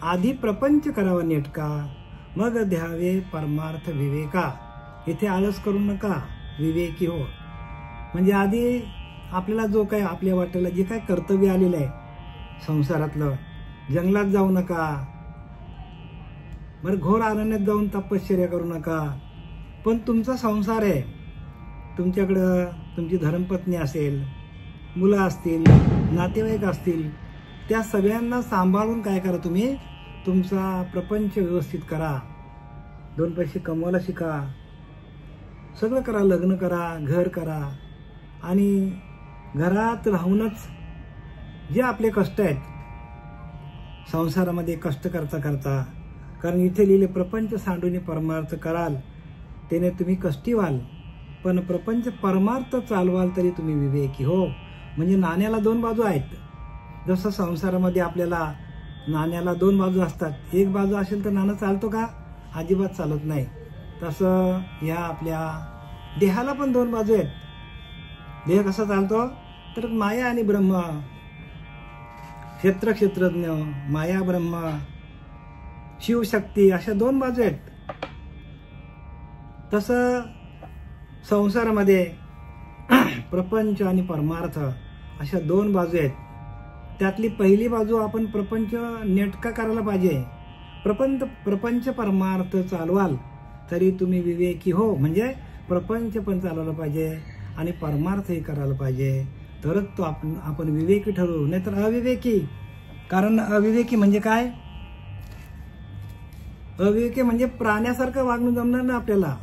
आधी प्रपंच करावा नेटका, मग द्यावे परमार्थ विवेका. इथे आळस करू नका, विवेकी हो. म्हणजे आधी आपल्याला जो काही आपल्या वाटेला जे काही कर्तव्य आलेलं आहे संसारातलं, जंगलात जाऊ नका, बरं घोर अरण्यात जाऊन तपश्चर्या करू नका. पण तुमचा संसार आहे, तुमच्याकडं तुमची धर्मपत्नी असेल, मुलं असतील, नातेवाईक असतील, त्या सगळ्यांना सांभाळून काय करा, तुम्ही तुमचा प्रपंच व्यवस्थित करा, 2 पैसे कमवायला शिका, सगळं करा, लग्न करा, घर करा. आणि घरात राहूनच जे आपले कष्ट आहेत संसारामध्ये कष्ट करता करता, कारण इथे लिहिले प्रपंच सांडून परमार्थ कराल, त्याने तुम्ही कष्टी व्हाल, पण प्रपंच परमार्थ चालवाल तरी तुम्ही विवेकी हो. म्हणजे नाण्याला 2 बाजू आहेत. जसं संसारामध्ये आपल्याला नाण्याला 2 बाजू असतात, एक बाजू असेल तर नाणं चालतो का? अजिबात चालत नाही. तसं या आपल्या देहाला पण 2 बाजू आहेत. देह कसा चालतो तर माया आणि ब्रह्म, क्षेत्रज्ञ, माया ब्रह्म, शिवशक्ती, अशा 2 बाजू आहेत. तसं संसारामध्ये प्रपंच आणि परमार्थ अशा 2 बाजू आहेत. त्यातली पहिली बाजू आपण प्रपंच नेटका करायला पाहिजे. प्रपंच परमार्थ चालवाल तरी तुम्ही विवेकी हो. म्हणजे प्रपंच पण चालवलं पाहिजे आणि परमार्थही करायला पाहिजे, तरच तो आपण विवेकी ठरवू, नाहीतर अविवेकी. कारण अविवेकी म्हणजे काय? अविवेकी म्हणजे प्राण्यासारखं वागणं जमणार ना आपल्याला.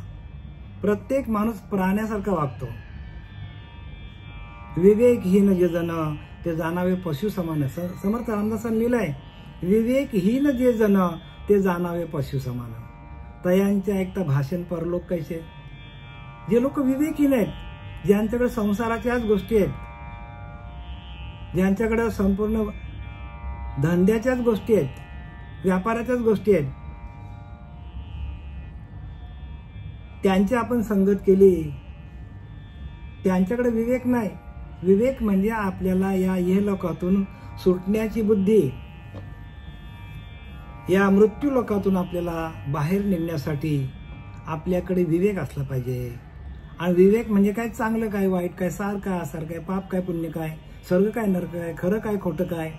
प्रत्येक माणूस प्राण्यासारखा वागतो. विवेकहीन जे जन ते जाणावे पशु समान. समर्थ रामदासांनी लिहिलंय, विवेकहीन जे जन ते जाणावे पशु समान. तयांचे ऐकता भाषण परलोक कैसे. जे लोक विवेकहीन आहेत, ज्यांच्याकडे संसाराच्याच गोष्टी आहेत, ज्यांच्याकडे संपूर्ण धंद्याच्याच गोष्टी आहेत, व्यापाराच्याच गोष्टी आहेत, त्यांची आपण संगत केली, त्यांच्याकडे विवेक नाही. विवेक म्हणजे आपल्याला या इहलोकातून सुटण्याची बुद्धी, या मृत्यू लोकातून आपल्याला बाहेर निघण्यासाठी आपल्याकडे विवेक असला पाहिजे. आणि विवेक म्हणजे काय? चांगलं काय, वाईट काय, सार काय, असार काय, पाप काय, पुण्य काय, स्वर्ग काय, नरक काय, खरं काय, खोटं काय.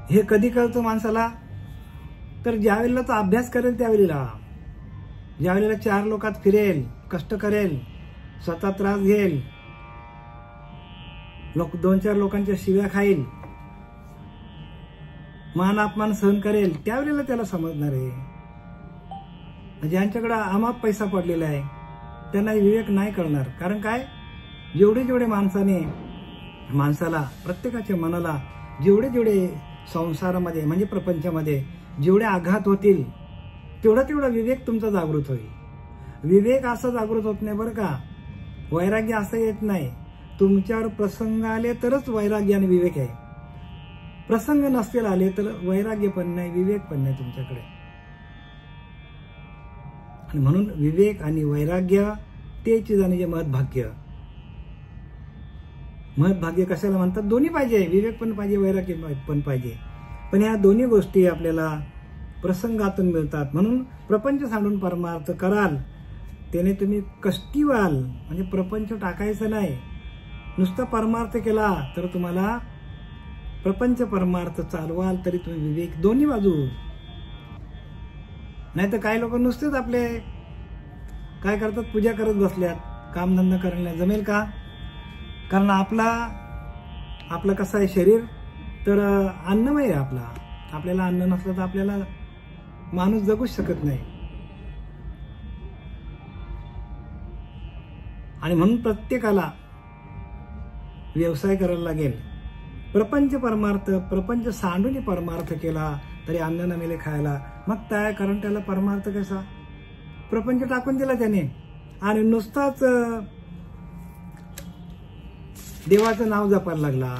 हे कधी कळतं माणसाला? तर ज्यावेळेला तो अभ्यास करेल त्यावेळेला, ज्यावेळेला 4 लोकात फिरेल, कष्ट करेल, स्वतः त्रास घेईल, 2-4 लोकांच्या शिव्या खाईल, मान अपमान सहन करेल, त्यावेळेला त्याला समजणार आहे. ज्यांच्याकडे अमाप पैसा पडलेला आहे त्यांना विवेक नाही कळणार. कारण काय? जेवढे माणसाला, प्रत्येकाच्या मनाला जेवढे संसारामध्ये म्हणजे प्रपंचामध्ये जेवढे आघात होतील तेवढा विवेक तुमचा जागृत होईल. विवेक असं जागृत होत नाही बरं का. वैराग्य असं येत नाही. तुमच्यावर प्रसंग आले तरच वैराग्य आणि विवेक आहे. प्रसंग नसतील आले तर वैराग्य पण नाही, विवेक पण नाही तुमच्याकडे. आणि म्हणून विवेक आणि वैराग्य तेच जाण्याचे महत्भाग्य. महत्भाग्य कशाला म्हणतात? दोन्ही पाहिजे, विवेक पण पाहिजे, वैराग्य पण पाहिजे. पण या दोन्ही गोष्टी आपल्याला प्रसंगातून मिळतात. म्हणून प्रपंच सांडून परमार्थ कराल त्याने तुम्ही कष्टी व्हाल. म्हणजे प्रपंच टाकायचं नाही, नुसता परमार्थ केला तर तुम्हाला प्रपंच परमार्थ चालवाल तरी तुम्ही विवेक, दोन्ही बाजू. नाही तर काही लोक नुसतेच आपले काय करतात, पूजा करत बसल्यात, कामधंदा करायला जमेल का? कारण आपलं कसं आहे शरीर तर अन्नमय आहे आपला. आपल्याला अन्न नसलं तर आपल्याला माणूस जगूच शकत नाही. आणि म्हणून प्रत्येकाला व्यवसाय करायला लागेल. प्रपंच परमार्थ, प्रपंच सांडून परमार्थ केला तरी अन्न न मिळे खायला. मग काय? कारण त्याला परमार्थ कसा? प्रपंच टाकून दिला त्याने आणि नुसताच देवाचं नाव जपायला लागला.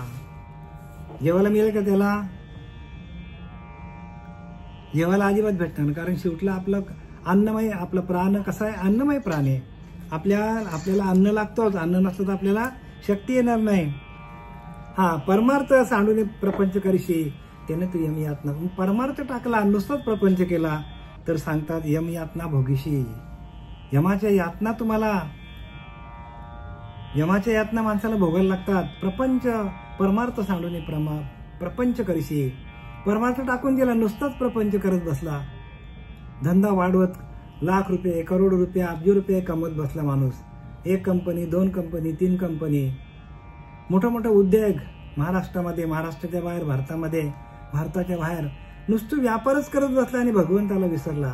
जेवायला मिळेल का त्याला? जेवायला अजिबात भेटणार. कारण शेवटला आपलं अन्नमय, आपला प्राण कसा आहे? अन्नमय प्राण आहे. आपल्याला अन्न लागतोच. अन्न नसलं तर आपल्याला शक्ती येणार नाही. हा परमार्थ सांडून प्रपंच करीशी त्याने तू यमयातना. परमार्थ टाकला नुसताच प्रपंच केला तर सांगतात यमयातना भोगीशी. यमाच्या यातना माणसाला भोगायला लागतात. प्रपंच परमार्थ सांडून प्रपंच करीशी. परमार्थ टाकून दिला नुसताच प्रपंच करत बसला. धंदा वाढवत लाख रुपये, करोड रुपये, अब्ज रुपये कमवत बसला माणूस. 1 कंपनी, 2 कंपनी, 3 कंपनी, मोठा मोठा उद्योग महाराष्ट्रामध्ये, महाराष्ट्राच्या बाहेर, भारतामध्ये, भारताच्या बाहेर नुसतं व्यापारच करत बसला आणि भगवंताला विसरला.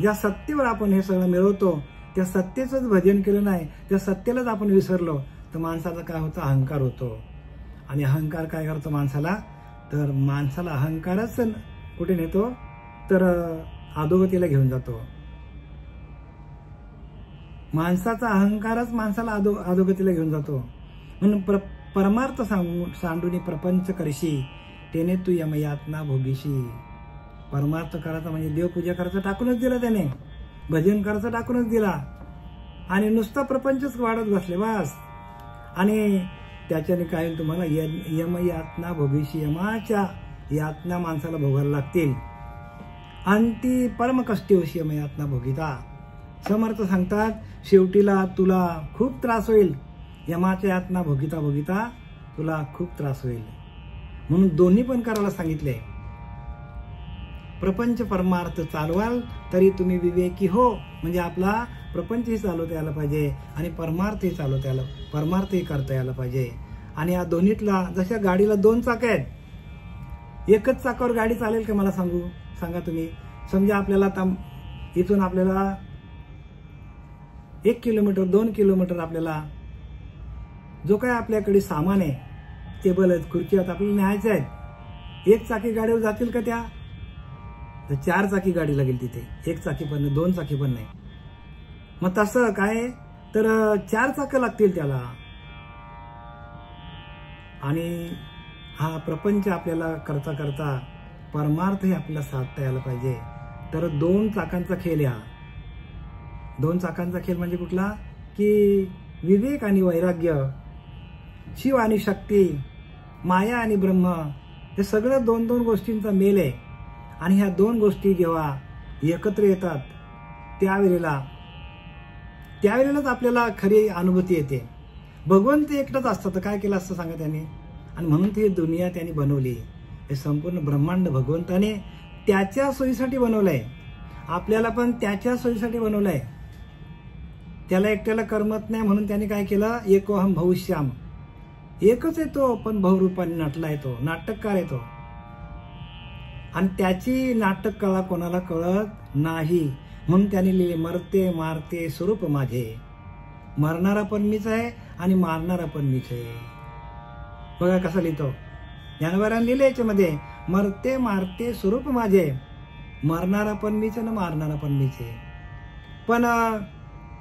ज्या सत्तेवर आपण हे सगळं मिळवतो त्या सत्तेचंच भजन केलं नाही, त्या सत्तेलाच आपण विसरलो तर माणसाचा काय होतं, अहंकार होतो. आणि अहंकार काय करतो माणसाला, तर माणसाला अहंकारच कुठे नेतो, तर अधोगतीला घेऊन जातो. माणसाचा अहंकारच माणसाला अधोगतीला घेऊन जातो. म्हणून परमार्थ सांडून प्रपंच करशी, त्याने तू यमयातना भोगीशी. परमार्थ करायचा म्हणजे देवपूजा करायचं टाकूनच दिला त्याने, भजन करायचं टाकूनच दिला आणि नुसता प्रपंचच वाढत बसले बस. आणि त्याच्याने काय तुम्हाला यमयातना भोगीशी. यमाच्या यातना माणसाला भोगायला लागतील. आणि ती परम कष्टीवशी यमयातना भोगिता. समर्थ सांगतात शेवटीला तुला खूप त्रास होईल. यमाच्या यातना भोगिता भोगिता तुला खूप त्रास होईल. म्हणून दोन्ही पण करायला सांगितले. प्रपंच परमार्थ चालवाल तरी तुम्ही विवेकी हो. म्हणजे आपला प्रपंचही चालवता यायला पाहिजे आणि परमार्थही परमार्थही करता यायला पाहिजे. आणि या दोन्हीतला, जशा गाडीला 2 चाक आहेत, एकच चाकावर गाडी चालेल का मला सांगा तुम्ही. समजा आपल्याला आता इथून आपल्याला 1 किलोमीटर 2 किलोमीटर आपल्याला जो काय आपल्याकडे सामान आहे, टेबल आहेत, खुर्ची आहेत, आपल्याला न्यायचं आहे. 1 चाकी गाडीवर जातील का त्या, तर 4 चाकी गाडी लागेल तिथे. 1 चाकी पण नाही, 2 चाकी पण नाही. मग तसं काय, तर 4 चाकं लागतील त्याला. आणि हा प्रपंच आपल्याला करता करता परमार्थ हे आपल्याला साधता यायला पाहिजे. तर 2 चाकांचा खेळ. हा 2 चाकांचा खेळ म्हणजे कुठला, की विवेक आणि वैराग्य, शिव आणि शक्ती, माया आणि ब्रह्म, हे सगळं 2-2 गोष्टींचा मेल आहे. आणि ह्या 2 गोष्टी जेव्हा एकत्र येतात त्यावेळेलाच आपल्याला खरी अनुभूती येते. भगवंत एकटाच असतं तर काय केलं असतं सांगा त्यांनी. आणि म्हणून ती दुनिया त्यांनी बनवली. हे संपूर्ण ब्रह्मांड भगवंताने त्याच्या सोयीसाठी बनवलंय. आपल्याला पण त्याच्या सोयीसाठी बनवलंय. त्याला एकट्याला करमत नाही म्हणून त्याने काय केलं, एकोहम भविष्याम. एकच येतो पण बहुरूपाने नटला येतो, नाटककार येतो. आणि त्याची नाटक कला कोणाला कळत नाही. म्हणून त्याने लिहिले मरते मारते स्वरूप माझे. मरणारा पण मीच आहे आणि मारणारा पण मीच आहे. बघा कसा लिहितो ज्ञानोबारांनी लिहिले याच्यामध्ये, मरते मारते स्वरूप माझे. मरणारा पण मीच आणि मारणारा पण मीच आहे. पण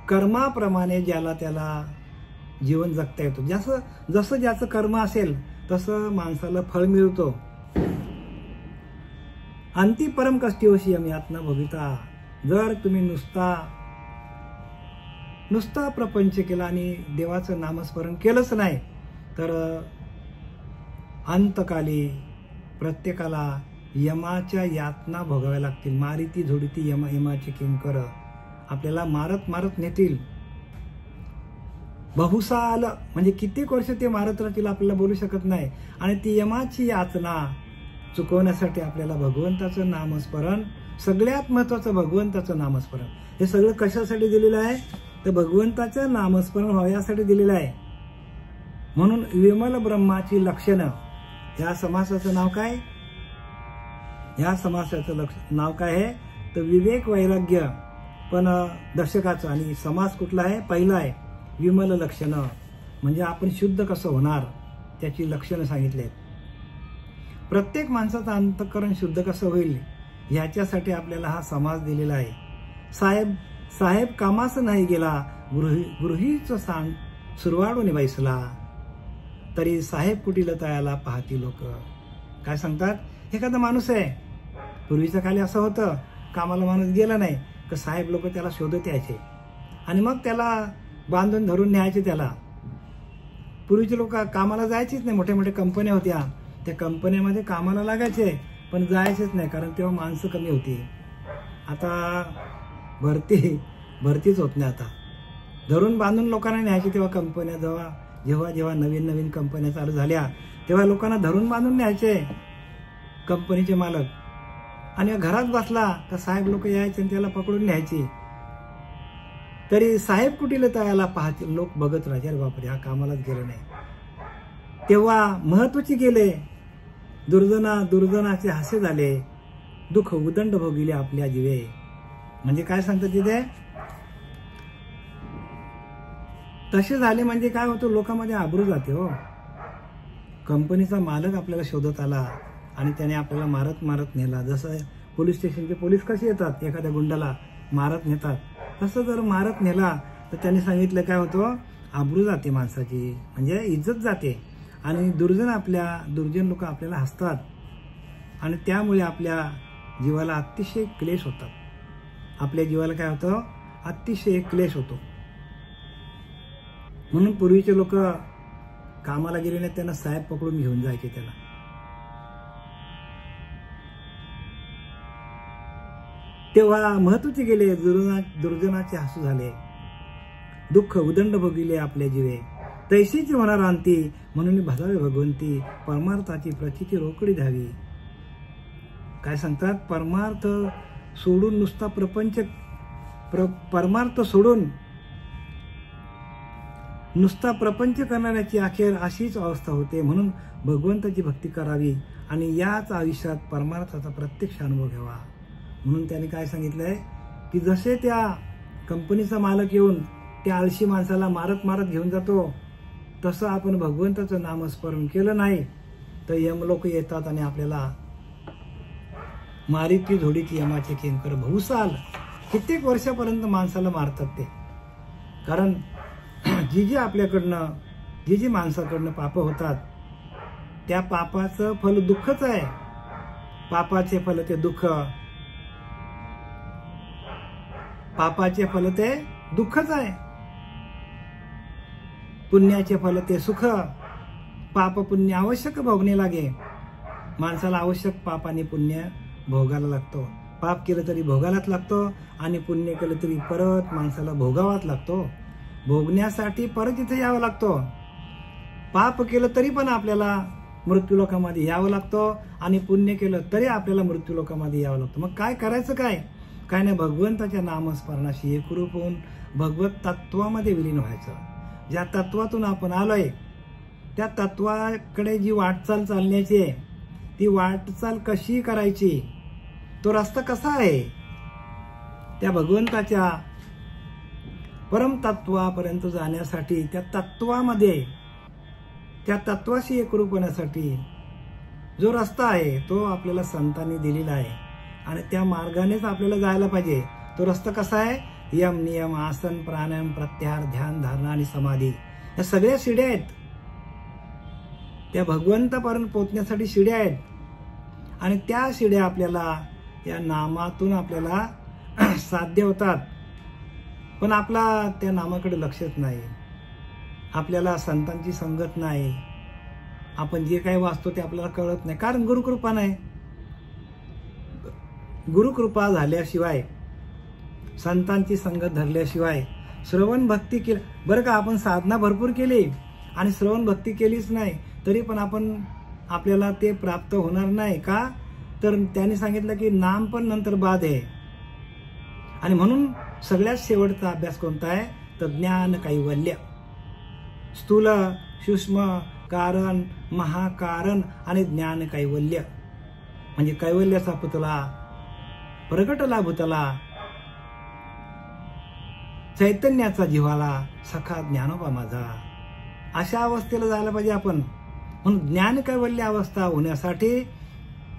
कर्माप्रमाणे ज्याला त्याला जीवन जगता येतो. जसं ज्याचं कर्म असेल तसं माणसाला फळ मिळतो. अंती परम कष्टीवशी यमयातना भोगिता. जर तुम्ही नुसता प्रपंच केला आणि देवाचं नामस्मरण केलंच नाही तर अंतकाली प्रत्येकाला यमाच्या यातना भोगाव्या लागतील. मारिती झोडीती यमाचे किंकर. आपल्याला मारत मारत नेतील. बहुसाल म्हणजे कित्येक वर्ष ते मारत राहतील, आपल्याला बोलू शकत नाही. आणि ती यमाची यातना चुकवण्यासाठी आपल्याला भगवंताचं नामस्मरण, सगळ्यात महत्वाचं भगवंताचं नामस्मरण. हे सगळं कशासाठी दिलेलं आहे, तर भगवंताचं नामस्मरण व्हावं यासाठी दिलेलं आहे. म्हणून विमल ब्रह्माची लक्षणं. या समासाचं नाव काय, या समासाचं नाव काय आहे, तर विवेक वैराग्य. पण दशकाचं आणि समास कुठला आहे, पहिला आहे विमल लक्षणं. म्हणजे आपण शुद्ध कसं होणार त्याची लक्षणं सांगितली. प्रत्येक माणसाचं अंतःकरण शुद्ध कसं होईल याच्यासाठी आपल्याला हा समास दिलेला आहे. साहेब कामास नाही गेला, गृहीचं सांग सुरवाडून बैसला. तरी साहेब कुटील तयाला पाहती लोक. काय सांगतात, एखादा माणूस आहे, पूर्वीच्या खाली असं होतं, कामाला माणूस गेला नाही तर साहेब लोक त्याला शोधत यायचे आणि मग त्याला बांधून धरून न्यायचे. त्याला पूर्वीचे लोक कामाला जायचीच नाही. मोठ्या मोठ्या कंपन्या होत्या, त्या कंपन्यामध्ये कामाला लागायचे पण जायचेच नाही, कारण तेव्हा माणसं कमी होती. आता भरतीच होत नाही. आता धरून बांधून लोकांना न्यायची. तेव्हा कंपन्या जेव्हा नवीन कंपन्या चालू झाल्या तेव्हा लोकांना धरून बांधून न्यायचे कंपनीचे मालक. आणि घरात बसला तर साहेब लोक यायचे आणि त्याला पकडून न्यायचे. तरी साहेब कुठीला त्याला पाहते, लोक बघत राहायचे, अरे बापरे हा कामालाच गेलं नाही. तेव्हा महत्वाचे गेले. दुर्जनाचे हास्य झाले, दुःख उदंड भोगिले आपल्या जीवे. म्हणजे काय सांगतात तिथे, तसे झाले म्हणजे काय होतं, लोकांमध्ये आबरू जाते हो. कंपनीचा मालक आपल्याला शोधत आला आणि त्याने आपल्याला मारत नेला. जसं पोलीस स्टेशनचे पोलीस कसे येतात, एखाद्या गुंडाला मारत नेतात, तसं जर मारत नेला तर त्यांनी सांगितलं काय होतं, आबरू जाते माणसाची, म्हणजे इज्जत जाते. आणि दुर्जन लोक आपल्याला हसतात आणि त्यामुळे आपल्या जीवाला अतिशय क्लेश होतात. आपल्या जीवाला काय होतं, अतिशय क्लेश होतो. म्हणून पूर्वीचे लोक कामाला गेले नाही, त्यांना साहेब पकडून घेऊन जायचे. त्याला तेव्हा महत्वाचे गेले, दुर्जनाचे हसू झाले, दुःख उदंड भोगिले आपल्या जीवे. तैशीची होणार अंती, म्हणून भजावे भगवंती, परमार्थाची प्रचिती रोकडी धावी. काय सांगतात, परमार्थ सोडून नुसता परमार्थ सोडून नुसता प्रपंच करणाऱ्याची अखेर अशीच अवस्था होते. म्हणून भगवंताची भक्ती करावी आणि याच आयुष्यात परमार्थाचा प्रत्यक्ष अनुभव घ्यावा. म्हणून त्याने काय सांगितलंय की जसे त्या कंपनीचा मालक येऊन त्या आळशी माणसाला मारत घेऊन जातो, तसं आपण भगवंताचं नामस्मरण केलं नाही तर यम लोक येतात आणि आपल्याला मारीची झोडीची यमाचे किंकर बहुसाल कित्येक वर्षापर्यंत माणसाला मारतात ते. कारण जी माणसाकडनं पाप होतात त्या पापाचं फल दुःखच आहे. पापाचे फल ते दुःख, पापाचे फल ते दुःखच आहे. पुण्याचे फल ते सुख. पाप पुण्य आवश्यक भोगणे लागे. माणसाला आवश्यक पाप आणि पुण्य भोगायला लागतो. पाप केलं तरी भोगायलाच लागतो आणि पुण्य केलं तरी परत माणसाला भोगावाच लागतो. भोगण्यासाठी परत इथे यावं लागतो. पाप केलं तरी पण आपल्याला मृत्यूलोकामध्ये यावं लागतं आणि पुण्य केलं तरी आपल्याला मृत्यूलोकामध्ये यावं लागतं. मग काय करायचं, काय नाही, भगवंताच्या नामस्मरणाशी एकरूप होऊन भगवत तत्वामध्ये विलीन व्हायचं. ज्या तत्वातून आपण आलोय त्या तत्वाकडे जी वाटचाल चालण्याची आहे, ती वाटचाल कशी करायची, तो रस्ता कसा आहे, त्या भगवंताच्या परमतत्वापर्यंत जाण्यासाठी, त्या तत्वाशी एकरूप होण्यासाठी जो रस्ता आहे तो आपल्याला संतांनी दिलेला आहे आणि त्या मार्गानेच आपल्याला जायला पाहिजे. तो रस्ता कसा आहे, यम, नियम, आसन, प्राणायाम, प्रत्याहार, ध्यान, धारणा आणि समाधी, या सगळ्या शिड्या आहेत. त्या भगवंतापर्यंत पोहोचण्यासाठी शिड्या आहेत आणि त्या शिड्या आपल्याला या नामातून आपल्याला साध्य होतात. पण आपला त्या नामाकडे लक्षच नाही, आपल्याला संतांची संगत नाही, आपण जे काही वाचतो ते आपल्याला कळत नाही. कारण गुरुकृपा नाही. गुरुकृपा झाल्याशिवाय, संतांची संगत धरल्याशिवाय, श्रवण भक्ती केली, बरं का, आपण साधना भरपूर केली आणि श्रवण भक्ती केलीच नाही तरी पण आपल्याला ते प्राप्त होणार नाही. का तर त्यांनी सांगितलं की नाम पण नंतर बाद आहे. आणि म्हणून सगळ्यात शेवटचा अभ्यास कोणता आहे, तर ज्ञान कैवल्य. स्थूल, सूक्ष्म, कारण, महाकारण आणि ज्ञान कैवल्य, म्हणजे कैवल्याचा पुतला प्रगटला भूतला, चैतन्याचा जीवाला सखा ज्ञानोबा माझा, अशा अवस्थेला जायला पाहिजे आपण. म्हणून ज्ञान कैवल्य अवस्था होण्यासाठी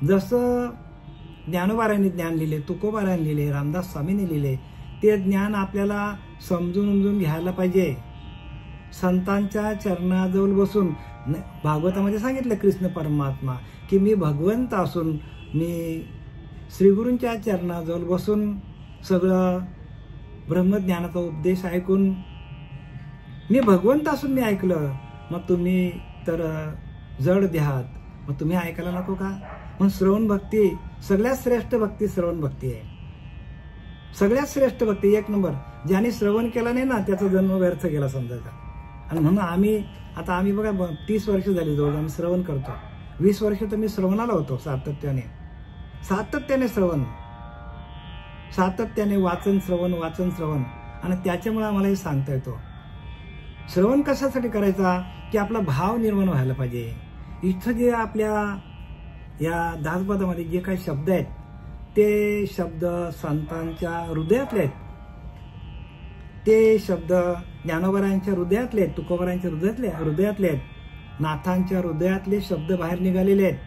जसं ज्ञानोबारायांनी ज्ञान लिहिले, तुकोबारायांनी लिहिले, रामदास स्वामींनी लिहिले, ते ज्ञान आपल्याला समजून घ्यायला पाहिजे. संतांच्या चरणाजवळ बसून, भागवतामध्ये सांगितलं कृष्ण परमात्मा की मी भगवंत असून मी श्रीगुरूंच्या चरणाजवळ बसून सगळं ब्रह्मज्ञानाचा उपदेश ऐकून, मी भगवंत असून मी ऐकलं, मग तुम्ही तर जड द्यात, मग तुम्ही ऐकायला नको का. म्हणून श्रवण भक्ती सगळ्यात श्रेष्ठ भक्ती श्रवण भक्ती आहे. सगळ्यात श्रेष्ठ भक्ती एक नंबर. ज्याने श्रवण केलं नाही ना त्याचा जन्म व्यर्थ गेला समजायचा. आणि म्हणून आम्ही बघा 30 वर्ष झाली जवळ आम्ही श्रवण करतो. 20 वर्ष तर मी श्रवणाला होतो सातत्याने श्रवण, सातत्याने वाचन श्रवण. आणि त्याच्यामुळे आम्हाला हे सांगता येतो. श्रवण कशासाठी करायचा की आपला भाव निर्माण व्हायला पाहिजे. इथं जे आपल्या या दासपदामध्ये जे काही शब्द आहेत ते शब्द संतांच्या हृदयातले आहेत. ते शब्द ज्ञानोबरायांच्या हृदयातले आहेत, तुकोबरायांच्या हृदयातले आहेत, नाथांच्या हृदयातले शब्द बाहेर निघालेले आहेत.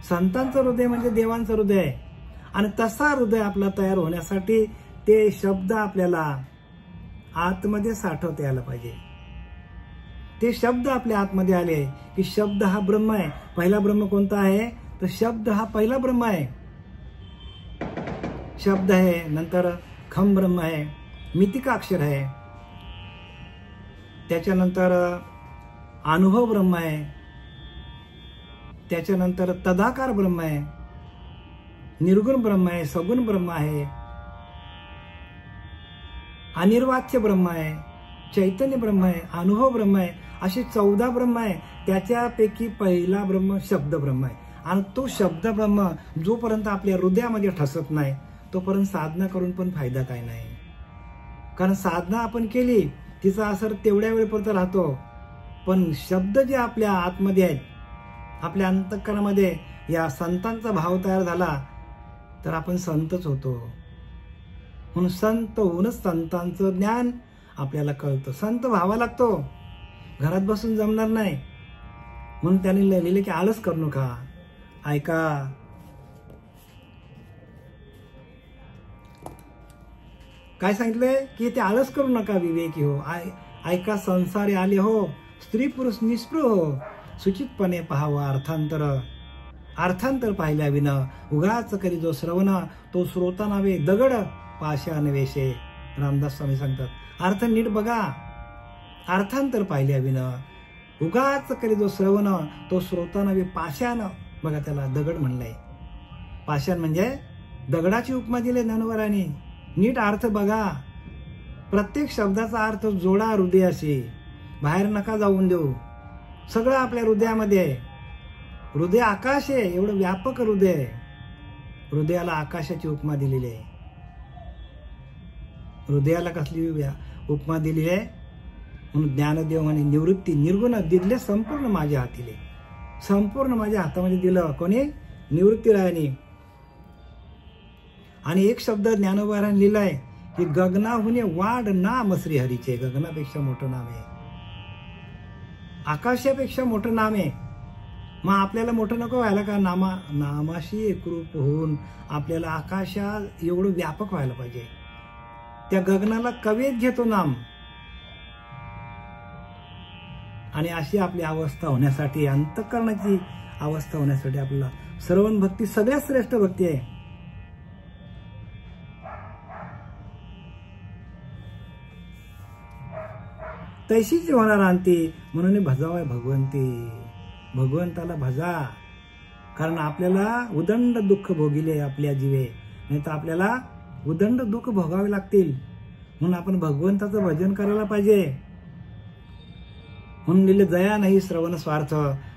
संतांचं हृदय म्हणजे देवांचं हृदय आहे. आणि तसा हृदय आपला तयार होण्यासाठी ते शब्द आपल्याला आतमध्ये साठवता यायला पाहिजे. ते शब्द आपल्या आतमध्ये आले की शब्द हा ब्रह्म आहे. पहिला ब्रह्म कोणता आहे तर शब्द हा पहिला ब्रह्म आहे. शब्द आहे, नंतर खम ब्रह्म आहे, मितिकाक्षर आहे, त्याच्यानंतर अनुभव ब्रह्म आहे, त्याच्यानंतर तदाकार ब्रह्म आहे, निर्गुण ब्रह्म आहे, सगुण ब्रह्म आहे, अनिर्वाच्य ब्रह्म आहे, चैतन्य ब्रह्म आहे, अनुभव ब्रह्म आहे. असे 14 ब्रह्म आहे. त्याच्यापैकी पहिला ब्रह्म शब्द ब्रह्म आहे. आणि तो शब्द ब्रह्म जोपर्यंत आपल्या हृदयामध्ये ठसत नाही तोपर्यंत साधना करून पण फायदा काय नाही. कारण साधना आपण केली तिचा असर तेवढ्या वेळेपर्यंत राहतो. पण शब्द जे आपल्या आतमध्ये आहेत, आपल्या अंतःकरणामध्ये या संतांचा भाव तयार झाला तर आपण संतच होतो. म्हणून संत होऊनच संतांचं ज्ञान आपल्याला कळतं. संत व्हावा लागतो, घरात बसून जमणार नाही. म्हणून त्यांनी लिहिले की आळस करू नका. ऐका, काय सांगितलंय की ते आळस करू नका, विवेकी हो. ऐका, संसारी आले हो, स्त्री पुरुष निस्पृह हो, सुचितपणे पाहावा अर्थांतर पाहिल्या विना. उगाच करी जो श्रवण तो श्रोता नावे दगड पाषाण वेशे. रामदास स्वामी सांगतात अर्थ नीट बघा. अर्थांतर पाहिल्या विना उगाच करी जो श्रवण तो श्रोता नावे पाषाण. बघा त्याला दगड म्हणलंय. पाषाण म्हणजे दगडाची उपमा दिली ज्ञानोबरांनी. नीट अर्थ बघा. प्रत्येक शब्दाचा अर्थ जोडा हृदयाशी. बाहेर नका जाऊन देऊ. सगळं आपल्या हृदयामध्ये आहे. हृदय आकाश आहे, एवढं व्यापक हृदय आहे. हृदयाला आकाशाची उपमा दिलेली आहे. हृदयाला कसली उपमा दिली आहे म्हणून ज्ञानदेव आणि निवृत्ती निर्गुण दिले संपूर्ण माझ्या हातीले. संपूर्ण माझ्या हातामध्ये दिलं कोणी? निवृत्तीरायांनी. आणि एक शब्द ज्ञानोबारांनी लिहिलाय की गगनाहुने वाढ नाम श्रीहरीचे. गगनापेक्षा मोठं नाम आहे, आकाशापेक्षा मोठं नाम आहे. मग आपल्याला मोठं नको व्हायला का? नामाशी एकरूप होऊन आपल्याला आकाशा एवढं व्यापक व्हायला पाहिजे. त्या गगनाला कवेत घेतो नाम. आणि अशी आपली अवस्था होण्यासाठी, अंतःकरणाची अवस्था होण्यासाठी आपल्याला श्रवण भक्ती सगळ्यात श्रेष्ठ भक्ती आहे. तैशीच होणार आणती म्हणून भजावाय भगवंती. भगवंताला भजा. कारण आपल्याला उदंड दुःख भोगिले आपल्या जीवे, नाही तर आपल्याला उदंड दुःख भोगावे लागतील. म्हणून आपण भगवंताचं भजन करायला पाहिजे. म्हणून लिहिले दया नाही श्रवण स्वार्थ,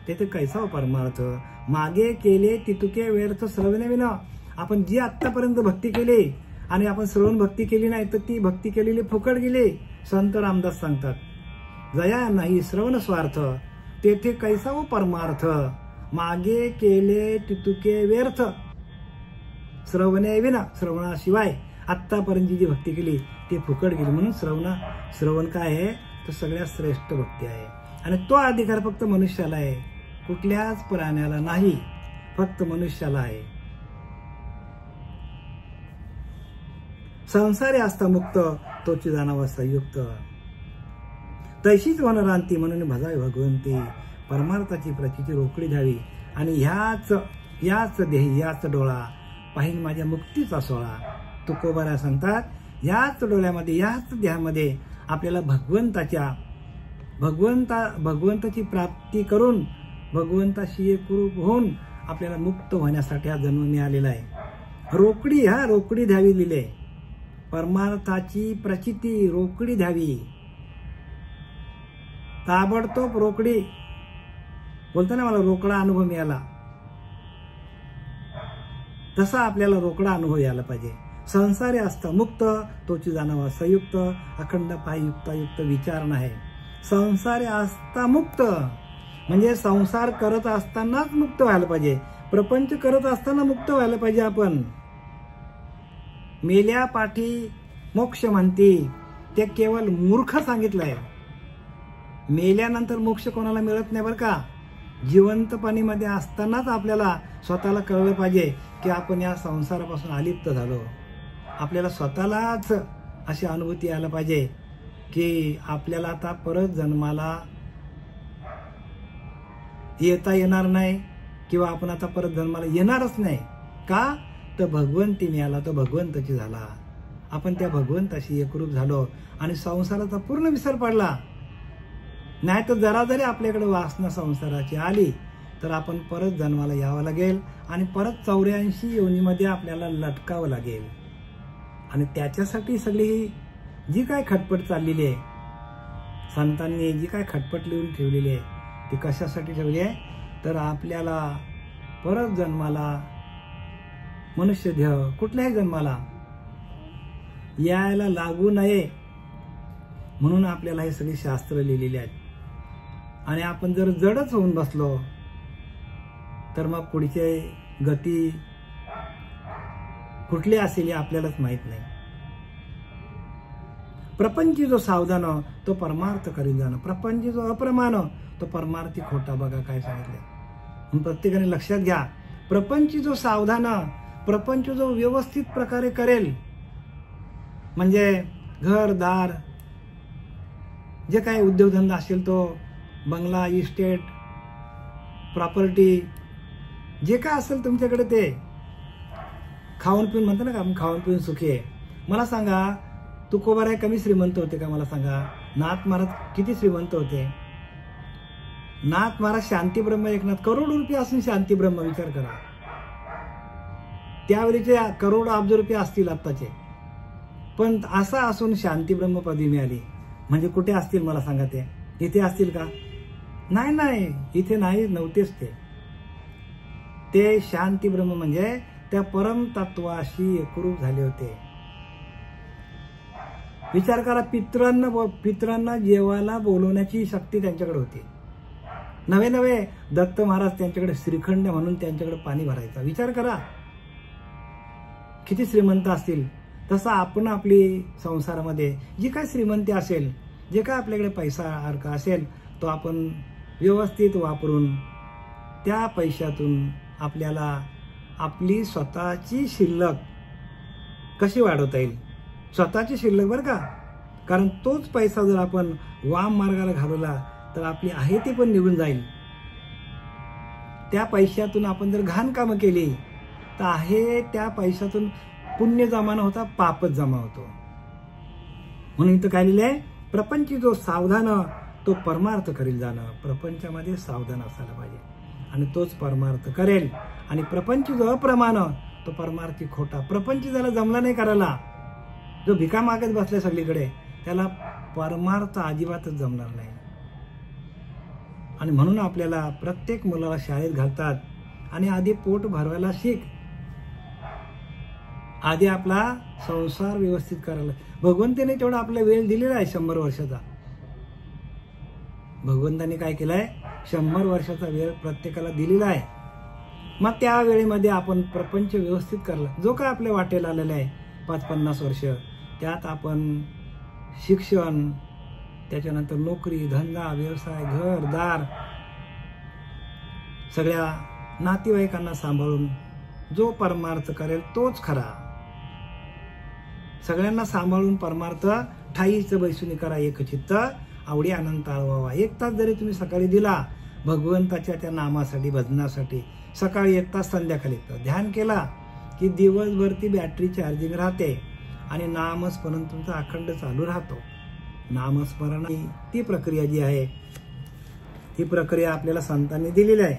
तेथे कैसा परमार्थ. मागे केले तितुके व्यर्थ श्रवणे विना. आपण जी आतापर्यंत भक्ती केली आणि आपण श्रवण भक्ती केली नाही तर ती भक्ती केलेली फुकट गेली. संत रामदास सांगतात दया नाही श्रवण स्वार्थ, तेथे कैसा व परमार्थ. मागे केले तितुके व्यर्थ श्रवणे विना. श्रवणाशिवाय आतापर्यंत जी भक्ती केली ती फुकट गेली. म्हणून श्रवण काय आहे तर सगळ्यात श्रेष्ठ भक्ती आहे. आणि तो अधिकार फक्त मनुष्याला आहे, कुठल्याच प्राण्याला नाही, फक्त मनुष्याला आहे. संसारी असता मुक्त तोची जाणावा संयुक्त. तैशीच होणार आणती म्हणून भजावी भगवंती. परमार्थाची प्रचिती रोकडी द्यावी. आणि याच देही याच डोळा पाहिन माझ्या मुक्तीचा सोहळा. तुकोबारा सांगतात याच डोळ्यामध्ये याच देहामध्ये आपल्याला भगवंताची प्राप्ती करून भगवंताशी एकरूप होऊन आपल्याला मुक्त होण्यासाठी हा जन्म मिळालेला आहे. रोकडी द्यावी लिहिले. परमार्थाची प्रचिती रोकडी द्यावी. ताबडतोब रोकडी. बोलतो ना, मला रोकडा अनुभव मिळाला, तसा आपल्याला रोकडा अनुभव यायला पाहिजे. संसारी असता मुक्त तोची जाणावा संयुक्त अखंड पाय युक्तायुक्त विचार नाही. संसारी असता मुक्त म्हणजे संसार करत असतानाच मुक्त व्हायला पाहिजे. प्रपंच करत असताना मुक्त व्हायला पाहिजे. आपण मेल्या पाठी मोक्ष म्हणते ते केवळ मूर्ख सांगितलंय. मेल्यानंतर मोक्ष कोणाला मिळत नाही बरं का. जिवंतपणीमध्ये असतानाच आपल्याला स्वतःला कळलं पाहिजे की आपण या संसारापासून अलिप्त झालो. आपल्याला स्वतःलाच अशी अनुभूती यायला पाहिजे की आपल्याला आता परत जन्माला येता येणार नाही किंवा आपण आता परत जन्माला येणारच नाही. का तर भगवंती मिळाला, तो भगवंताची झाला. आपण त्या भगवंताशी एकरूप झालो आणि संसाराचा पूर्ण विसर पडला. नाही तर जरा जरी आपल्याकडे वासना संसाराची आली तर आपण परत जन्माला यावं लागेल आणि परत 84 योनीमध्ये आपल्याला लटकावं लागेल. आणि त्याच्यासाठी सगळी जी काय खटपट चाललेली आहे, संतांनी जी काय खटपट लिहून ठेवलेली आहे, ती कशासाठी ठेवली आहे तर आपल्याला परत जन्माला, मनुष्य देह कुठल्याही जन्माला यायला लागू नये म्हणून आपल्याला हे सगळे शास्त्र लिहिलेले आहेत. आणि आपण जर जडच होऊन बसलो तर मग पुढची गती कुठली असेल हे आपल्यालाच माहित नाही. प्रपंची जो सावधान तो परमार्थ करील जाणं. प्रपंची जो अप्रमाण तो परमार्थी खोटा. बघा काय सांगितलंय. प्रत्येकाने लक्षात घ्या. प्रपंची जो सावधान, प्रपंच जो व्यवस्थित प्रकारे करेल म्हणजे घरदार जे काही उद्योगधंदा असेल तो, बंगला, इस्टेट, प्रॉपर्टी जे काय असेल तुमच्याकडे, ते खाऊन पिऊन म्हणतो ना का आपण, खाऊन पिऊन सुखी आहे. मला सांगा तुकोबाराय कमी श्रीमंत होते का? मला सांगा. नाथ महाराज किती श्रीमंत होते? नाथ महाराज शांतीब्रह्म एकनाथ, करोडो रुपये असून शांतीब्रह्म. विचार करा, त्यावेळीचे करोड अब्ज रुपये असतील आत्ताचे, पण असा असून शांतीब्रह्म पदवी मिळाली. म्हणजे कुठे असतील मला सांगा? ते इथे असतील का? नाही, इथे नाही, नव्हतेच ते शांतीब्रह्म म्हणजे त्या परम तत्वाशी एकरूप झाले होते. विचार करा, पितरांना जेवायला बोलवण्याची शक्ती त्यांच्याकडे होती. नवे दत्त महाराज त्यांच्याकडे श्रीखंड म्हणून त्यांच्याकडे पाणी भरायचा. विचार करा किती श्रीमंत असतील. तसं आपण आपली संसारामध्ये जी काय श्रीमंती असेल, जे काय आपल्याकडे पैसा अर्थ असेल, तो आपण व्यवस्थित वापरून त्या पैशातून आपल्याला आपली स्वतःची शिल्लक कशी वाढवता येईल. स्वतःची शिल्लक बरं का. कारण तोच पैसा जर आपण वाम मार्गाला घालवला तर आपली आहे ती पण निघून जाईल. त्या पैशातून आपण जर घाण कामं केली तर आहे त्या पैशातून पुण्य जमा न होता पापच जमा होतो. म्हणून इथं काय लिहिलंय, प्रपंची जो सावधान तो परमार्थ करील जाणं. प्रपंचामध्ये सावधान असायला पाहिजे आणि तोच परमार्थ करेल. आणि प्रपंची जो अप्रमाण तो परमार्थी खोटा. प्रपंच ज्याला जमला नाही करायला, जो भिका मागत बसला सगळीकडे, त्याला परमार्थ अजिबातच जमणार नाही. आणि म्हणून आपल्याला प्रत्येक मुलाला शाळेत घालतात आणि आधी पोट भरवायला शिक, आधी आपला संसार व्यवस्थित करायला. भगवंताने तेवढा आपला वेळ दिलेला आहे 100 वर्षाचा. भगवंताने काय केलंय, 100 वर्षाचा वेळ प्रत्येकाला दिलेला आहे. मग त्या वेळेमध्ये आपण प्रपंच व्यवस्थित करला. जो काय आपल्या वाटेला आलेला आहे 5-50 वर्ष, त्यात आपण शिक्षण, त्याच्यानंतर नोकरी, धंदा, व्यवसाय, घरदार, सगळ्या नातेवाईकांना सांभाळून जो परमार्थ करेल तोच खरा. सगळ्यांना सांभाळून परमार्थ ठाईचं बैसुनी करा एकचित्त आवडी अनंत आळवावा. 1 तास जरी तुम्ही सकाळी दिला भगवंताच्या त्या नामासाठी, भजनासाठी, सकाळी 1 तास, संध्याकाळी 1 तास ध्यान केला की दिवसभर ती बॅटरी चार्जिंग राहते आणि नामस्मरण तुमचा अखंड चालू राहतो. नामस्मरण ती प्रक्रिया जी आहे ती प्रक्रिया आपल्याला संतांनी दिलेली आहे.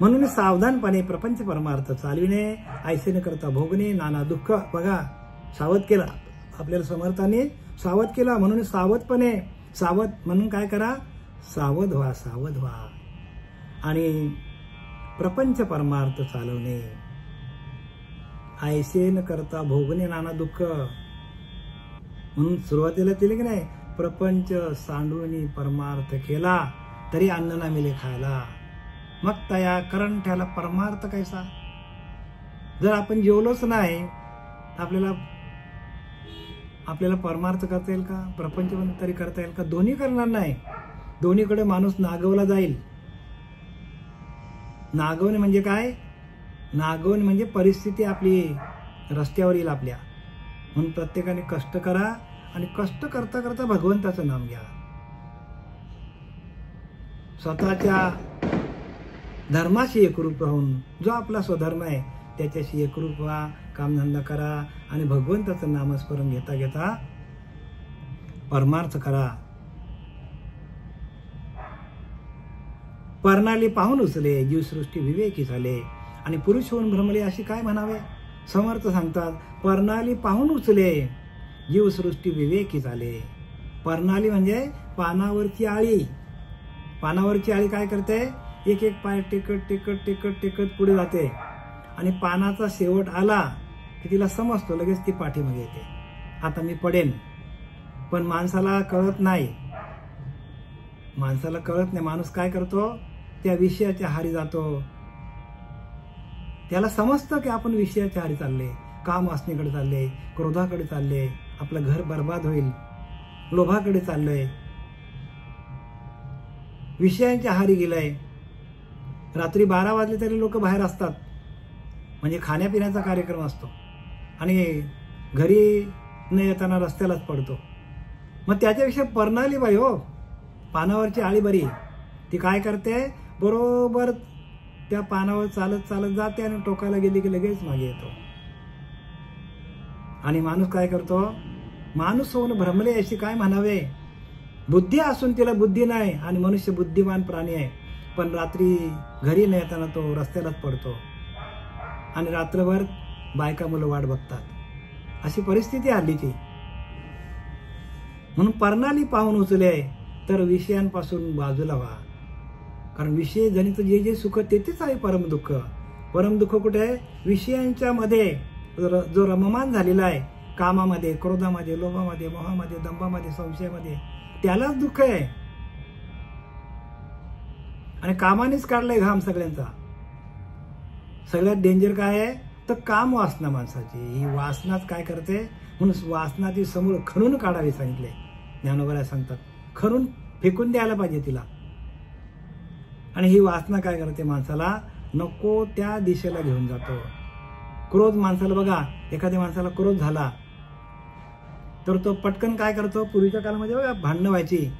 म्हणून सावधानपणे प्रपंच परमार्थ चालविणे, ऐसे न करता भोगणे नाना दुःख. बघा, सावध केला आपल्याला समर्थाने, सावध केला. म्हणून सावधपणे, सावध म्हणून काय करा, सावध व्हा, सावध व्हा. आणि प्रपंच परमार्थ चालवणे, ऐसे न करता भोगणे नाना दुःख. म्हणून सुरुवातीला केले की नाही, प्रपंच सांडूनी परमार्थ केला तरी अन्न ना मिले खायला, मग तया करंठ्याला परमार्थ कैसा. जर आपण जेवलोच नाही आपल्याला परमार्थ करता येईल का, प्रपंच तरी करता येईल का? दोन्ही करणार नाही. दोन्हीकडे माणूस नागवला जाईल. नागवणे म्हणजे काय, नागवणे म्हणजे परिस्थिती आपली रस्त्यावर येईल आपल्या. म्हणून प्रत्येकाने कष्ट करा आणि कष्ट करता करता भगवंताचं नाम घ्या. स्वतःच्या धर्माशी एकरूप राहून, जो आपला स्वधर्म आहे त्याच्याशी एकरूप व्हा, कामधंदा करा आणि भगवंताचं नामस्मरण घेता घेता परमार्थ करा. पर्णाली पाहून उचले, जीवसृष्टी विवेकी झाले. आणि पुरुष होऊन भ्रमले अशी काय म्हणावे. समर्थ सांगतात, पर्णाली पाहून उचले, जीवसृष्टी विवेकी झाले. पर्णाली म्हणजे पानावरची आळी. पानावरची आळी काय करते, एक एक पाय टेकत टेकत टेकत टेकत पुढे जाते आणि पानाचा शेवट आला की तिला समजतो, लगेच ती पाठीमागे येते, आता मी पडेन. पण माणसाला कळत नाही. माणसाला कळत नाही. माणूस काय करतो, त्या विषयाच्या आहारी जातो. त्याला समजतं की आपण विषयाच्या आहारी चालले, काम वासनेकडे चालले, क्रोधाकडे चालले, आपलं घर बर्बाद होईल, लोभाकडे चाललंय, विषयांच्या आहारी गेलंय. रात्री 12 वाजले तरी लोक बाहेर असतात, म्हणजे खाण्यापिण्याचा कार्यक्रम असतो आणि घरी न येताना रस्त्यालाच पडतो. मग त्याच्यापेक्षा पर्णाली बाई हो, पानावरची आळी बरी. ती काय करते, बरोबर त्या पानावर चालत चालत जाते आणि टोकाला गेली की लगेच मागे येतो. आणि माणूस काय करतो, माणूस होऊन भ्रमले अशी काय म्हणावे. बुद्धी असून तिला बुद्धी नाही आणि मनुष्य बुद्धिमान प्राणी आहे, पण रात्री घरी न येताना तो रस्त्यालाच पडतो आणि रात्रभर बायका मुलं वाट बघतात. अशी परिस्थिती हल्लीची. म्हणून पर्णाली पाहून उचले तर विषयांपासून बाजूला व्हा. कारण विषय जनित जे जे सुख तेथेच आहे परमदुःख. परमदुःख कुठे आहे, विषयांच्या मध्ये. जो रममान झालेला आहे कामामध्ये, क्रोधामध्ये, लोभामध्ये, मोहामध्ये, दंभामध्ये, संशयामध्ये, त्यालाच दुःख आहे. आणि कामानेच काढलाय घाम सगळ्यांचा. सगळ्यात डेंजर काय आहे, तर काम वासना माणसाची. ही वासनाच काय करते, म्हणून वासनाची समूळ खणून काढावी सांगितले ज्ञानोबा सांगतात. खणून फेकून द्यायला पाहिजे तिला. आणि ही वासना काय करते, माणसाला नको त्या दिशेला घेऊन जातो. क्रोध माणसाला बघा, एखाद्या माणसाला क्रोध झाला तर तो पटकन काय करतो, पूर्वीच्या काळामध्ये बघा भांडणं व्हायची,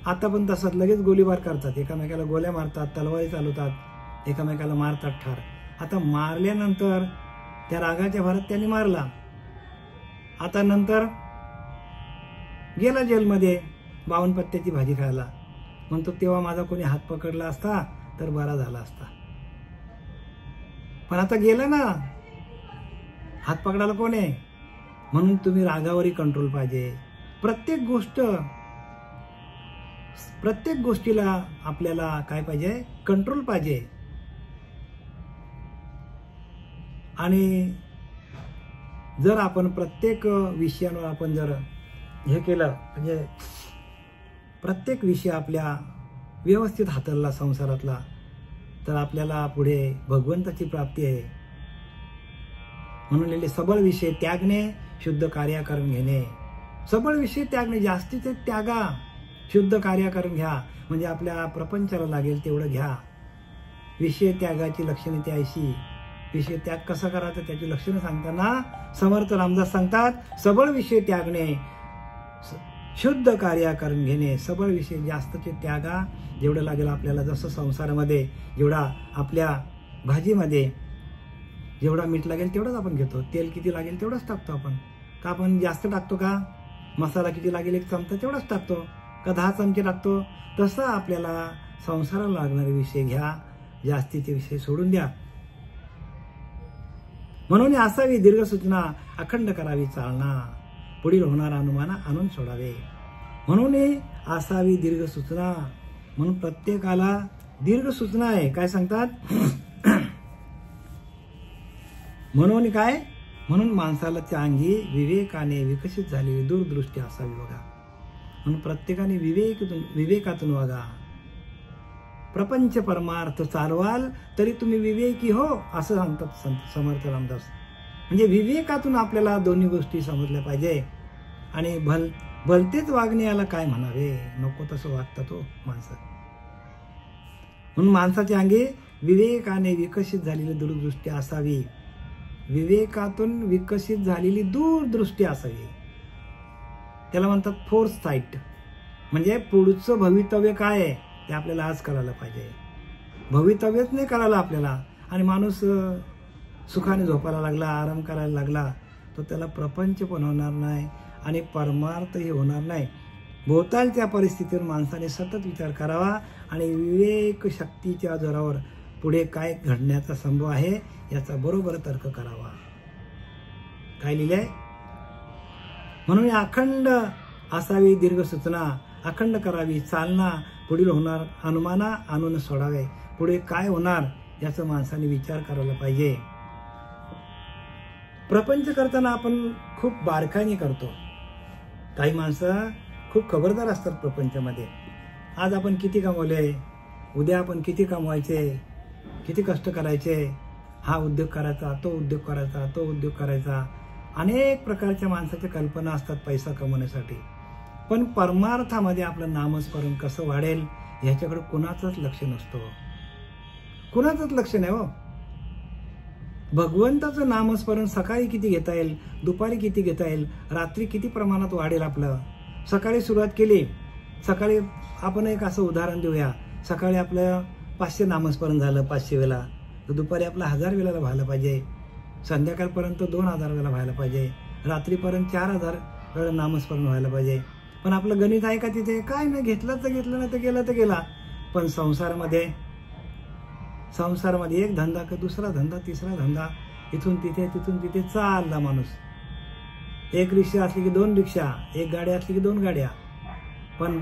आता पण तसंच लगेच गोळीबार करतात, एकामेकाला गोळ्या मारतात, तलवारी चालवतात, एकामेकाला मारतात ठार. आता मारल्यानंतर त्या रागाच्या भरात त्यांनी मारला, आता नंतर गेला जेलमध्ये 52 पत्त्याची भाजी खायला. म्हणतो तेव्हा माझा कोणी हात पकडला असता तर बरा झाला असता. पण आता गेलं ना, हात पकडायला कोण आहे. म्हणून तुम्ही रागावरही कंट्रोल पाहिजे. प्रत्येक गोष्टीला आपल्याला काय पाहिजे, कंट्रोल पाहिजे. आणि जर आपण प्रत्येक विषयांवर आपण जर हे केलं, म्हणजे प्रत्येक विषय आपल्या व्यवस्थित हाताळला संसारातला, तर आपल्याला पुढे भगवंताची प्राप्ती आहे. म्हणून सबळ विषय त्यागणे, शुद्ध कार्य करून घेणे. सबळ विषय त्यागणे, जास्तीचे त्यागा, शुद्ध कार्य करून घ्या. म्हणजे आपल्या प्रपंचाला लागेल तेवढं घ्या. विषय त्यागाची लक्षणे त्याशी. विषय त्याग कसा करायचा त्याची लक्षणं सांगताना समर्थ रामदास सांगतात, सबळ विषय त्यागणे, शुद्ध कार्य करून घेणे. सबळ विषय जास्तचे त्यागा. जेवढं लागेल आपल्याला, जसं संसारामध्ये जेवढा आपल्या भाजीमध्ये जेवढा मीठ लागेल तेवढंच आपण घेतो. तेल किती लागेल तेवढंच टाकतो आपण. का आपण जास्त टाकतो का? मसाला किती लागेल 1 चमचा तेवढाच टाकतो का 10 चमचे टाकतो? तसं आपल्याला संसाराला लागणारे विषय घ्या जास्तीचे विषय सोडून द्या. म्हणून असावी दीर्घ सूचना, अखंड करावी चालना, पुढील होणारा अनुमान आणून सोडावे. म्हणून असावी दीर्घ सूचना. म्हणून प्रत्येकाला दीर्घ सूचना आहे. काय सांगतात? म्हणून काय? म्हणून माणसाला त्या अंगी विवेकाने विकसित झालेली दूरदृष्टी असावी बघा. म्हणून प्रत्येकाने विवेकातून वागा. प्रपंच परमार्थ चालवाल तरी तुम्ही विवेकी हो, असं सांगतात समर्थ रामदास. म्हणजे विवेकातून आपल्याला दोन्ही गोष्टी समजल्या पाहिजे. आणि भलतेच वागणे याला काय म्हणावे, नको तसं वागतात हो माणसं. म्हणून माणसाच्या अंगी विवेकाने विकसित झालेली दूरदृष्टी असावी. विवेकातून विकसित झालेली दूरदृष्टी असावी. त्याला म्हणतात फोर्स साईट. म्हणजे पुढचं भवितव्य काय आहे ते आपल्याला आज करायला पाहिजे. भवितव्यच नाही करायला आपल्याला. आणि माणूस सुखाने झोपायला लागला, आराम करायला लागला, तर त्याला प्रपंच पण होणार नाही आणि परमार्थही होणार नाही. भोवतालच्या परिस्थितीवर माणसाने सतत विचार करावा आणि विवेक शक्तीच्या जोरावर पुढे काय घडण्याचा संभव आहे याचा बरोबर तर्क करावा. काय लिहिलंय? म्हणून अखंड असावी दीर्घ सूचना, अखंड करावी चालना, पुढील होणार अनुमाना आणून सोडावे. पुढे काय होणार याचा माणसाने विचार करायला पाहिजे. प्रपंच करताना आपण खूप बारकाईने करतो. काही माणसं खूप खबरदार असतात प्रपंचामध्ये. आज आपण किती कमवले, उद्या आपण किती कमवायचे, किती कष्ट करायचे, हा उद्योग करायचा, तो उद्योग करायचा, तो उद्योग करायचा. अनेक प्रकारच्या माणसाच्या कल्पना असतात पैसा कमवण्यासाठी. पण परमार्थामध्ये आपलं नामस्मरण कसं वाढेल ह्याच्याकडे कुणाचंच लक्ष नसतो. कुणाचंच लक्ष नाही हो. भगवंताचं नामस्मरण सकाळी किती घेता येईल, दुपारी किती घेता येईल, रात्री किती प्रमाणात वाढेल आपलं. सकाळी सुरुवात केली, सकाळी आपण एक असं उदाहरण देऊया. सकाळी आपलं 500 नामस्मरण झालं 500 वेळा, तर दुपारी आपलं 1000 वेळेला व्हायला पाहिजे. संध्याकाळपर्यंत 2000 वेळेला व्हायला पाहिजे. रात्रीपर्यंत 4000 वेळा नामस्मरण व्हायला पाहिजे. पण आपलं गणित आहे का तिथे? काय नाही, घेतलं तर घेतलं, नाही तर गेलं तर गेला. पण संसारामध्ये एक धंदा का दुसरा धंदा, तिसरा धंदा, इथून तिथे तिथून तिथे चालला माणूस. एक रिक्षा असली की 2 रिक्षा, एक गाडी असली की 2 गाड्या. पण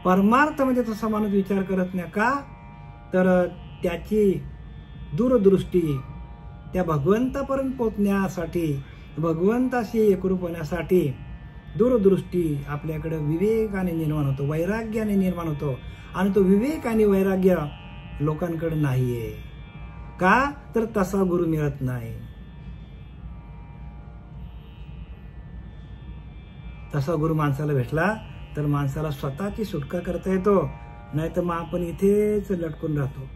परमार्थ म्हणजे तसा माणूस विचार करत नाही. का? तर त्याची दूरदृष्टी त्या भगवंतापर्यंत पोहोचण्यासाठी, भगवंताशी एकरूप होण्यासाठी दूरदृष्टी आपल्याकडे विवेकाने निर्माण होतो, वैराग्याने निर्माण होतो. आणि तो विवेक आणि वैराग्य लोकांकडे नाहीये. का? तर तसा गुरु मिळत नाही. तसा गुरु माणसाला भेटला तर माणसाला स्वतःची सुटका करता येतो. नाही तर मग आपण इथेच लटकून राहतो.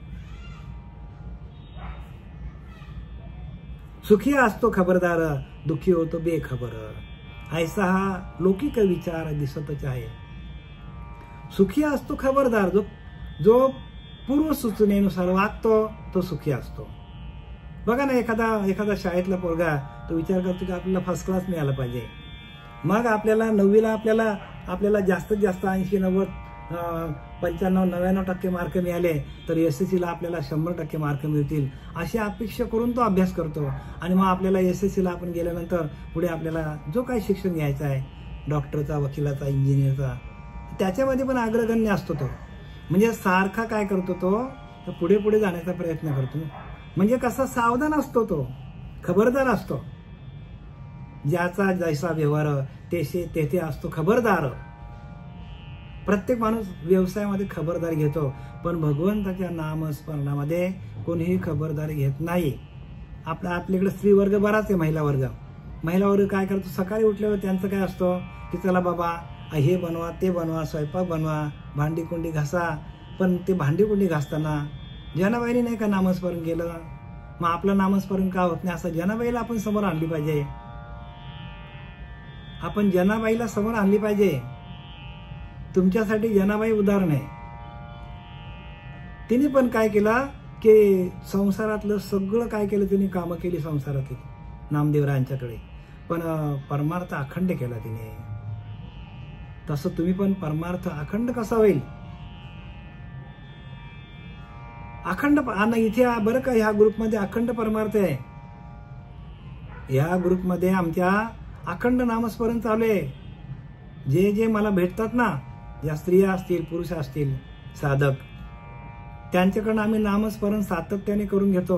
सुखी असतो खबरदार, दुःखी होतो बेखबर, ऐसा हा लौकिक विचार दिसतच आहे. सुखी असतो खबरदार, जो पूर्व सूचनेनुसार वागतो तो सुखी असतो. बघा ना, एखादा शाळेतला पोरगा तो विचार करतो की आपल्याला फर्स्ट क्लास मिळाला पाहिजे. मग आपल्याला 9वीला आपल्याला जास्तीत जास्त 80, 90, 95, 99% मार्क मिळाले तर SSCला आपल्याला 100% मार्क मिळतील अशी अपेक्षा करून तो अभ्यास करतो. आणि मग आपल्याला SSCला आपण गेल्यानंतर पुढे आपल्याला जो काही शिक्षण घ्यायचं आहे, डॉक्टरचा, वकिलाचा, इंजिनियरचा, त्याच्यामध्ये पण अग्रगण्य असतो तो. म्हणजे सारखा काय करतो तो पुढे पुढे जाण्याचा प्रयत्न करतो. म्हणजे कसा सावधान असतो तो, खबरदार असतो. ज्याचा जैसा व्यवहार तेथे असतो खबरदार. प्रत्येक माणूस व्यवसायामध्ये खबरदारी घेतो, पण भगवंताच्या नामस्मरणामध्ये कोणीही खबरदारी घेत नाही. आपल्याकडे स्त्री वर्ग बराच आहे. महिला वर्ग काय करतो? सकाळी उठल्यावर त्यांचं काय असतं की चला बाबा हे बनवा, ते बनवा, स्वयंपाक बनवा, भांडी कुंडी घासा. पण ते भांडी कुंडी घासताना जनाबाईने नाही का नामस्मरण केलं? मग आपलं नामस्मरण का होत नाही? असं जनाबाईला आपण समोर आणली पाहिजे. आपण जनाबाईला समोर आणली पाहिजे. तुमच्यासाठी जनाबाई उदाहरण आहे. तिने पण काय केलं की संसारातलं सगळं काय केलं, तिने कामं केली संसारातली नामदेवरायांच्याकडे, पण परमार्थ अखंड केला तिने. तसं तुम्ही पण परमार्थ अखंड कसा होईल? अखंड इथे बरं का, ह्या ग्रुपमध्ये अखंड परमार्थ आहे. ह्या ग्रुपमध्ये आमच्या अखंड नामस्मरण चालू आहे. जे जे मला भेटतात ना, या स्त्रिया असतील पुरुष असतील साधक, त्यांच्याकडून आम्ही नामस्मरण सातत्याने करून घेतो.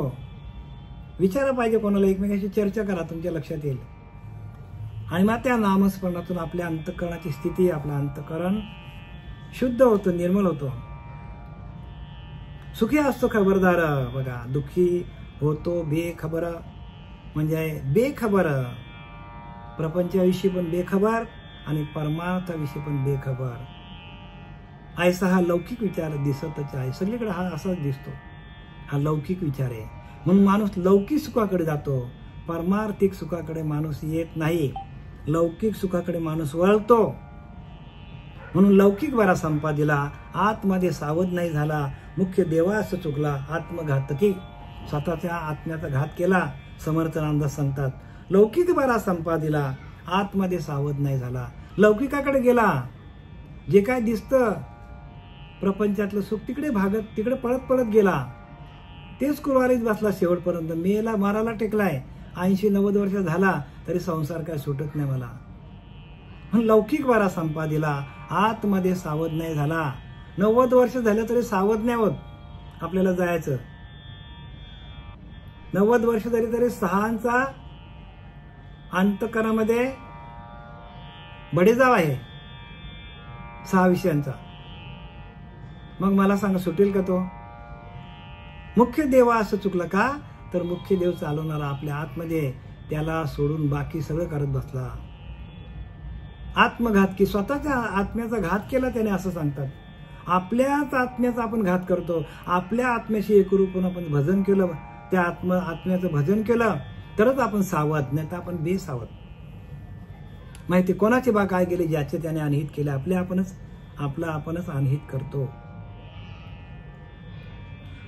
विचारा पाहिजे कोणाला, एकमेकांशी चर्चा करा, तुमच्या लक्षात येईल. आणि मग त्या नामस्मरणातून आपल्या अंतःकरणाची स्थिती, आपलं अंतःकरण शुद्ध होतं, निर्मल होतं. सुखी असतो खबरदार. बघा, दुःखी होतो बेखबर, म्हणजे बेखबर, प्रपंचाविषयी पण बेखबर आणि परमार्थाविषयी पण बेखबर. ऐसा हा लौकिक विचार दिसतच आहे सगळीकडे. हा असाच दिसतो, हा लौकिक विचार आहे. म्हणून माणूस लौकिक सुखाकडे जातो, परमार्थिक सुखाकडे माणूस येत नाही. लौकिक सुखाकडे माणूस वळतो. म्हणून लौकिक बरा संपादिला, आतमध्ये सावध नाही झाला, मुख्य देवास चुकला, आत्मघातकी, स्वतःच्या आत्म्याचा घात केला. समर्थ रामदास सांगतात, लौकिक बरा संपादिला, आतमध्ये सावध नाही झाला, लौकिकाकडे गेला. जे काय दिसतं प्रपंचातलं सुख तिकडे भागत, तिकडे पळत पळत गेला. तेच कुरवारीत बसला शेवटपर्यंत. मेला मारायला टेकलाय, 80-90 वर्ष झाला तरी संसार काय सुटत नाही मला. लौकिक वारा संपादिला, आतमध्ये सावध नाही झाला. 90 वर्ष झालं तरी सावध नाही होत आपल्याला जायचं. 90 वर्ष झाली तरी 6 अंतःकरणामध्ये बडेजाव आहे, 6 विषयांचा. मग मला सांगा, सुटेल का तो? मुख्य देवा असं चुकलं का? तर मुख्य देव चालवणारा आपल्या आतमध्ये, त्याला सोडून बाकी सगळं करत बसला. आत्मघात की, स्वतःच्या आत्म्याचा घात केला त्याने, असं सांगतात. आपल्याच आत्म्याचा आपण घात करतो. आपल्या आत्म्याशी एकरूप होऊन आपण भजन केलं, त्या आत्म्याचं भजन केलं तरच आपण सावध, नाही तर आपण बेसावध. माहिती कोणाची बा काय केले, ज्याचे त्याने अनहित केले. आपलं आपणच अनहित करतो.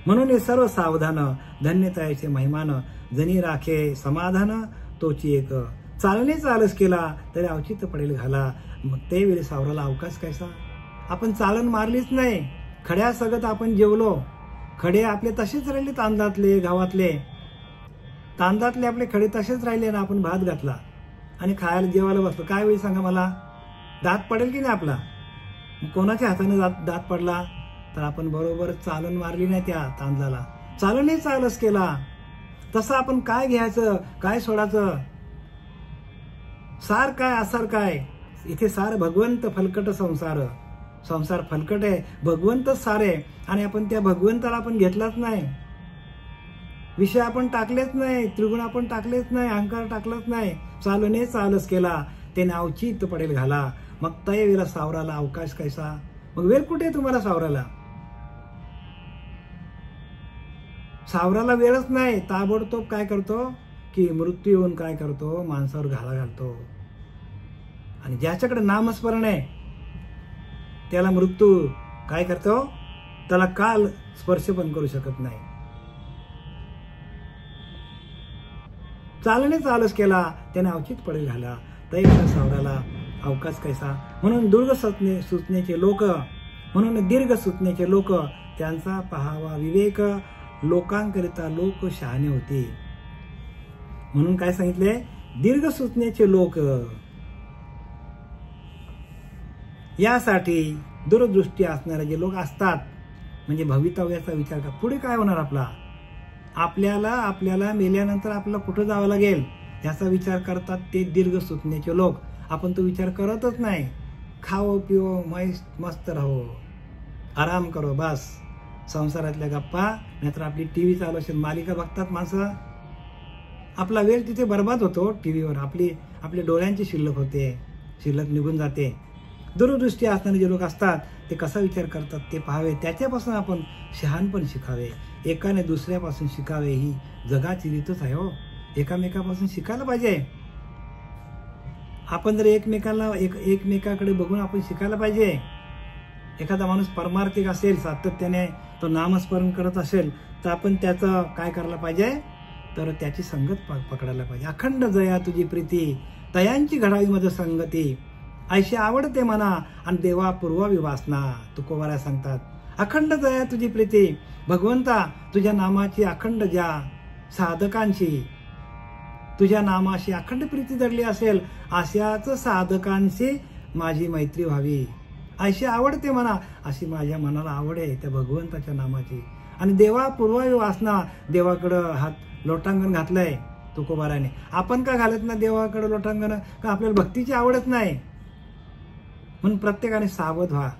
म्हणून हे सर्व सावधान, धन्यतायचे महिमान, जनी राखे समाधान तोची एक. चालणेच आलस केला तरी अवचित पडेल घाला. मग ते वेळी सावराला अवकाश कैसा? आपण चालन मारलीच नाही, खड्या सगत आपण जेवलो. खडे आपले तसेच राहिले, तांदळातले गावातले तांदळातले आपले खडे तसेच राहिले ना. आपण भात घातला आणि खायला जेवायला बसलो. काय वेळी सांगा मला, दात पडेल की नाही आपला? कोणाच्या हाताने दात पडला? तर आपण बरोबर चालन मारली नाही त्या तांदळाला. चालणेच आलस केला. तसं आपण काय घ्यायचं, काय सोडायचं? सार काय आसार काय? इथे सार भगवंत, फलकट संसार. संसार फलकट आहे, भगवंतच सार आहे. आणि आपण त्या भगवंताला आपण घेतलाच नाही. विषय आपण टाकलेच नाही, त्रिगुण आपण टाकलेच नाही, अहंकार टाकलाच नाही. चालणेच आलस केला, त्याने अवचित पडेल घाला. मग तय वेळेला सावराला अवकाश कैसा? मग वेळ कुठे तुम्हाला सावराला? सावराला वेळच नाही. ताबडतोब काय करतो की मृत्यू येऊन काय करतो, माणसावर घाला घालतो. आणि ज्याच्याकडे नामस्मरण आहे त्याला मृत्यू काय करतो, त्याला काल स्पर्श पण करू शकत नाही. चालणेच आलस केला, त्याने अवचित पडेल घाला. तैसा सावराला अवकाश कैसा? म्हणून दीर्घ सुचनेचे लोक, म्हणून दीर्घ सुचनेचे लोक, त्यांचा पहावा विवेक. लोकांकरिता लोक शहाणे होते. म्हणून काय सांगितले, दीर्घ सुचनेचे लोक. यासाठी दूरदृष्टी असणारे जे लोक असतात, म्हणजे भवितव्याचा विचार कर, पुढे काय होणार आपला, आपल्याला मेल्यानंतर आपल्याला कुठं जावं लागेल याचा विचार करतात ते दीर्घ सुचनेचे लोक. आपण तो विचार करतच नाही. खाओ पिओ मस्त राहो, आराम करो, बस. संसारातल्या गप्पा, नाहीतर आपली टीव्ही चालू असेल, मालिका बघतात माणसं. आपला वेळ तिथे बर्बाद होतो टीव्हीवर. आपले डोळ्यांची शिल्लक होते, शिल्लक निघून जाते. दूरदृष्टी असणारे जे लोक असतात ते कसा विचार करतात ते पाहावे. त्याच्यापासून आपण शहाणपण शिकावे. एकाने दुसऱ्यापासून शिकावे, ही जगाची रीतच आहे हो. एकामेकापासून शिकायला पाहिजे. आपण जर एकमेकाकडे बघून आपण शिकायला पाहिजे. एखादा माणूस परमार्थिक असेल, सातत्याने तो नामस्मरण करत असेल, तर आपण त्याचं काय करायला पाहिजे, तर त्याची संगत पकडायला पाहिजे. अखंड जया तुझी प्रीती, तयांची घडावी मध्ये संगती, ऐशी आवडते मना आणि देवा पूर्वा विवासना. तुकोबारा सांगतात, अखंड दया तुझी प्रीती भगवंता, तुझ्या नामाची अखंड ज्या साधकांची तुझ्या नामाशी अखंड प्रीती धरली असेल अशाच साधकांशी माझी मैत्री व्हावी, अशी आवडते म्हणा, अशी माझ्या मनाला आवड आहे त्या भगवंताच्या नामाची. आणि देवा पूर्वावी वासना, देवाकडं हात लोटांगण घातलंय तुकोबाराने. आपण का घालत नाही देवाकडे लोटांगण? का आपल्याला भक्तीची आवडत नाही? म्हणून प्रत्येकाने सावध व्हा.